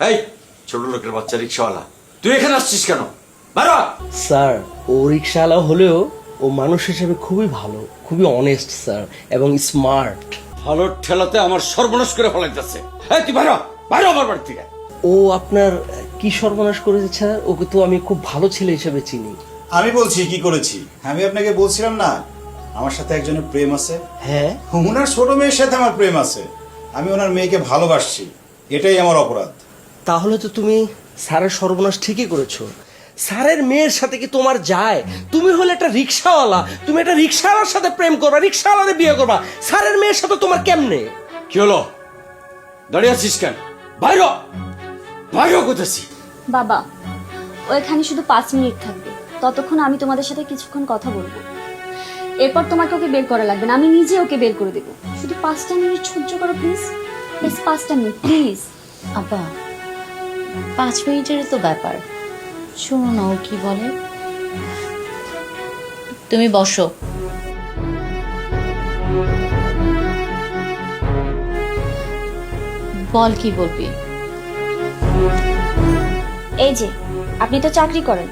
এই ছোট লোকের বাচ্চা রিক্সাওয়ালা, তুই এখানে আসছিস কেন? বারো। স্যার, ও রিক্সাওয়ালা হলেও ও মানুষ হিসেবে খুবই ভালো, খুবই অনেস্ট স্যার, এবং স্মার্ট। ভালো ঠেলাতে আমার সর্বনাশ করে ফেলাইতেছে। এই তুই বাইরো, বাইরো আমার বাড়ি থেকে। ও আপনার কি সর্বনাশ করেছে স্যার? ওকে তো আমি খুব ভালো ছেলে হিসেবে চিনি। আমি বলছি কি করেছি। আমি আপনাকে বলছিলাম না আমার সাথে একজনের প্রেম আছে। হ্যাঁ, ওনার ছোট মেয়ের সাথে আমার প্রেম আছে। আমি ওনার মেয়েকে ভালোবাসছি, এটাই আমার অপরাধ। তাহলে তো তুমি স্যারের সর্বনাশ ঠিকই করেছো। স্যারের মেয়ের সাথে কি তোমার যায়? তুমি হলে একটা রিক্সাওয়ালা, তুমি একটা রিক্সাওয়ালার সাথে প্রেম করবা, রিক্সাওয়ালারে বিয়ে করবা, স্যারের মেয়ের সাথে তোমার কেমনে? কি হলো? দাঁড়িয়ে আছিস কেন? বাইরো, বাইরো করতেছি। বাবা, ও এখানে শুধু 5 মিনিট থাকবে, ততক্ষণ আমি তোমাদের সাথে কিছুক্ষণ কথা বলবো। এরপর তোমাকে ওকে বের করা লাগবে না, আমি নিজে ওকে বের করে দেবো। শুধু 5টা মিনিট সহ্য করো প্লিজ, প্লিজ 5টা মিনিট প্লিজ। আব্বা, 5 মিনিটের তো ব্যাপার, শোনো না ও কি বলে। তুমি বসো। বল কি বলবি। এই যে আপনি তো চাকরি করেন,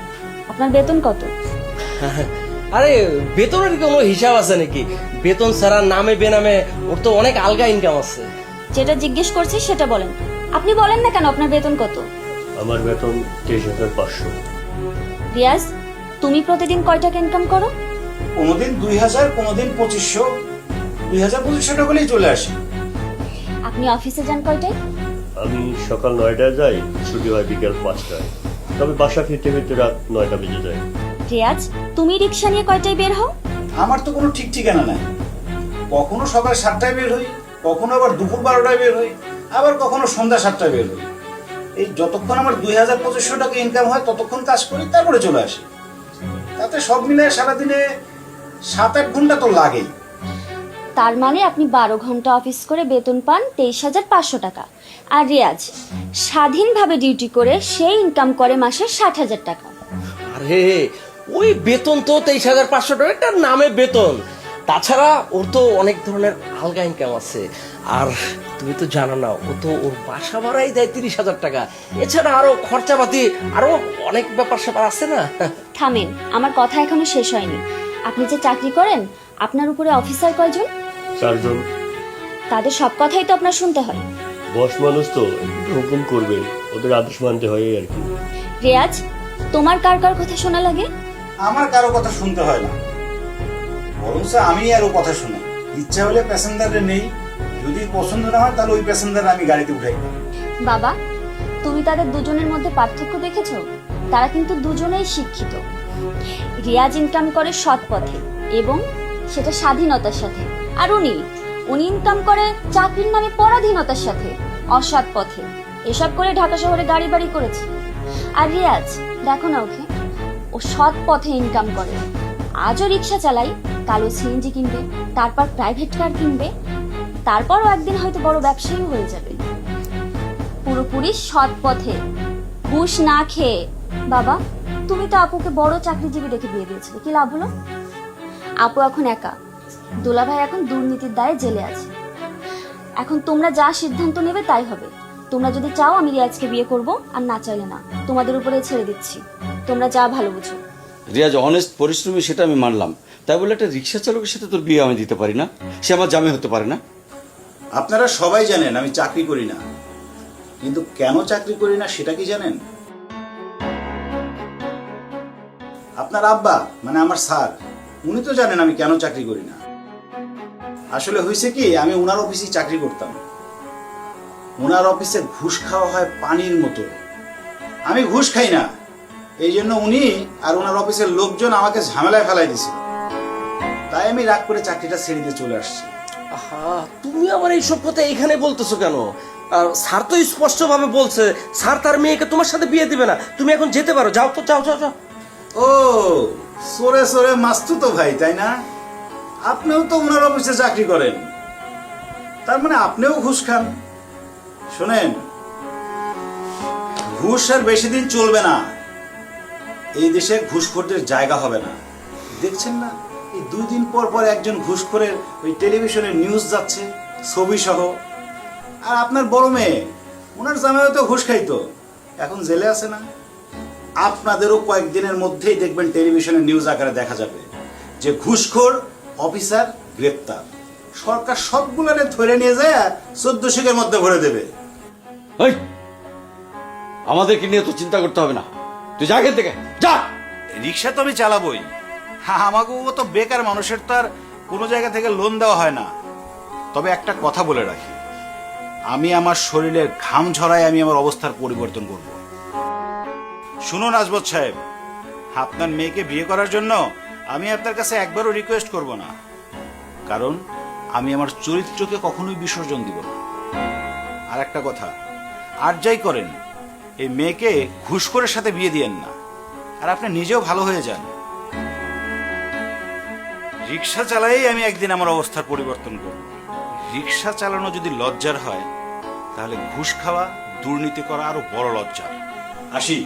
আপনার বেতন কত? আরে বেতনের কোনো হিসাব আছে নাকি? বেতন ছাড়া নামে বেনামে ওর তো অনেক আলগা ইনকাম আছে। যেটা জিজ্ঞেস করছি সেটা বলেন। আপনি বলেন না কেন আপনার বেতন কত? আমার বেতন 23,500। রিয়াজ, তুমি প্রতিদিন কয় টাকা ইনকাম করো? কোনোদিন 2000, কোনোদিন 2500, 2000-2500 টাকা হলেই চলে আসে। আপনি অফিসে যান কয়টায়? আমি সকাল 9টায় যাই, ছুটি হয় বিকেল 5টায়। তবে বাসা ফিরতে ফিরতে রাত 9টা বেজে যায়। রিয়াজ, তুমি রিক্সা নিয়ে কয়টায় বের হও? আমার তো কোনো ঠিক ঠিকানা নাই। কখনো সকাল 7টায় বের হই, কখনো আবার দুপুর 12টায় বের হই, আবার কখনো সন্ধ্যা 7টায় বের হই। এই যতক্ষণ আমার 2000-2500 টাকা ইনকাম হয় ততক্ষণ কাজ করি, তারপরে চলে আসি। তাতে সব মিলে সারাদিনে 7-8 ঘন্টা তো লাগেই। তার মানে আপনি 12 ঘন্টা অফিস করে বেতন পান 23,500 টাকা। আর রিয়াজ স্বাধীনভাবে ডিউটি করে সেই ইনকাম করে মাসে 60,000 টাকা। আরে ওই বেতন তো 23,500 টাকা, একটা নামে বেতন। তাছাড়া ওর তো অনেক ধরনের আলগা ইনকাম আছে। আর তুমি তো জানো না, ও তো ওর বাসা ভাড়াই দেয় 30,000 টাকা। এছাড়া আরো খরচাপাতি আরো অনেক ব্যাপার স্যাপার আছে না। থামেন, আমার কথা এখনো শেষ হয়নি। আপনি যে চাকরি করেন, আপনার উপরে অফিসার কয়জন? 4 জন। তাদের সব কথাই তো আপনার শুনতে হয়। বস মানুষ তো একটু হুকুম করবে, ওদের আদেশ মানতে হয় আর কি। রিয়াজ, তোমার কার কার কথা শোনা লাগে? আমার কারো কথা শুনতে হয় না, বরং আমি আরো কথা শুনি। ইচ্ছা হলে প্যাসেঞ্জারে নেই, যদি পছন্দ না হয় তাহলে ওই প্যাসেঞ্জার আমি গাড়িতে উঠাই। বাবা, তুমি তাদের দুজনের মধ্যে পার্থক্য দেখেছো? তারা কিন্তু দুজনেই শিক্ষিত। রিয়াজ ইনকাম করে সৎ পথে এবং সেটা স্বাধীনতার সাথে, আর উনি ইনকাম করে চাকরির নামে পরাধীনতার সাথে, অসৎ পথে। এসব করে ঢাকা শহরে গাড়ি বাড়ি করেছে। আর রিয়াজ, দেখো না ওকে, ও সৎ পথে ইনকাম করে। আজও রিক্সা চালাই, কালো সিএনজি কিনবে, তারপর প্রাইভেট কার কিনবে, তারপরও একদিন হয়তো বড় ব্যবসায়ী হয়ে যাবে। পুরোপুরি সৎ পথে, ঘুষ না খেয়ে। বাবা, তুমি তো আপুকে বড় চাকরিজীবী দেখে বিয়ে দিয়েছিলে, কি লাভ হলো? আপু এখন একা, দুলাভাই এখন দুর্নীতির দায়ে জেলে আছে। এখন তোমরা যা সিদ্ধান্ত নেবে তাই হবে। তোমরা যদি চাও আমি রিয়াজকে বিয়ে করব, আর না চাইলে না, তোমাদের উপরে ছেড়ে দিচ্ছি। তোমরা যা ভালো বুঝো। রিয়াজ অনেস্ট, পরিশ্রমী, সেটা আমি মানলাম। তাই বলে একটা রিক্সা চালকের সাথে তোর বিয়ে আমি দিতে পারি না? সে আমার জামাই হতে পারে না? আপনারা সবাই জানেন আমি চাকরি করি না, কিন্তু কেন চাকরি করি না সেটা কি জানেন? আপনার আব্বা মানে আমার স্যার, উনি তো জানেন আমি কেন চাকরি করি না। আসলে হয়েছে কি, আমি ওনার অফিসে চাকরি করতাম। ওনার অফিসে ঘুষ খাওয়া হয় পানির মতো। আমি ঘুষ খাই না, এই জন্য উনি আর ওনার অফিসের লোকজন আমাকে ঝামেলায় ফেলাই দিয়েছিল। তাই আমি রাগ করে চাকরিটা ছেড়ে দিয়ে চলে আসছি। আহা, তুমি আবার এইসব কথা এখানে বলতেছো কেন? আর স্যার তো স্পষ্ট ভাবে বলছে স্যার তার মেয়েকে তোমার সাথে বিয়ে দিবে না। তুমি এখন যেতে পারো, যাও তো, যাও যাও যাও। ও সরে সরে মাস্তু তো ভাই, তাই না? আপনিও তো ওনার অফিসে চাকরি করেন, তার মানে আপনিও ঘুষ খান। শোনেন, ঘুষ আর বেশি দিন চলবে না। এই দেশে ঘুষখোরদের জায়গা হবে না। দেখছেন না, এই 2 দিন পর পর একজন ঘুষখোরের ওই টেলিভিশনে নিউজ যাচ্ছে, ছবি সহ। আর আপনার বড় মেয়ে, ওনার জামাইও তো ঘুষ খাইতো, এখন জেলে আছে না? আপনাদেরও কয়েকদিনের মধ্যেই দেখবেন টেলিভিশনে নিউজ আকারে দেখা যাবে যে ঘুষখোর অফিসার গ্রেপ্তার। সরকার সবগুলারে ধরে নিয়ে যায় 14 শিখের মধ্যে ভরে দেবে। ওই আমাদেরকে নিয়ে তো চিন্তা করতে হবে না, তুই যা এখান থেকে যা। রিক্সা তো আমি চালাবোই, হ্যাঁ আমাকেও তো বেকার মানুষের তো আর কোনো জায়গা থেকে লোন দেওয়া হয় না। তবে একটা কথা বলে রাখি, আমি আমার শরীরের ঘাম ঝরায় আমি আমার অবস্থার পরিবর্তন করব। শুনুন আজবত সাহেব, আপনার মেয়েকে বিয়ে করার জন্য আমি আপনার কাছে একবারও রিকোয়েস্ট করব না, কারণ আমি আমার চরিত্রকে কখনোই বিসর্জন দিব না। আর একটা কথা, আর যাই করেন এই মেয়েকে ঘুষখোরের সাথে বিয়ে দিয়েন না, আর আপনি নিজেও ভালো হয়ে যান। রিক্সা চালাই আমি একদিন আমার অবস্থার পরিবর্তন করব। রিক্সা চালানো যদি লজ্জার হয়, তাহলে ঘুষ খাওয়া দুর্নীতি করা আরো বড় লজ্জা। আসি।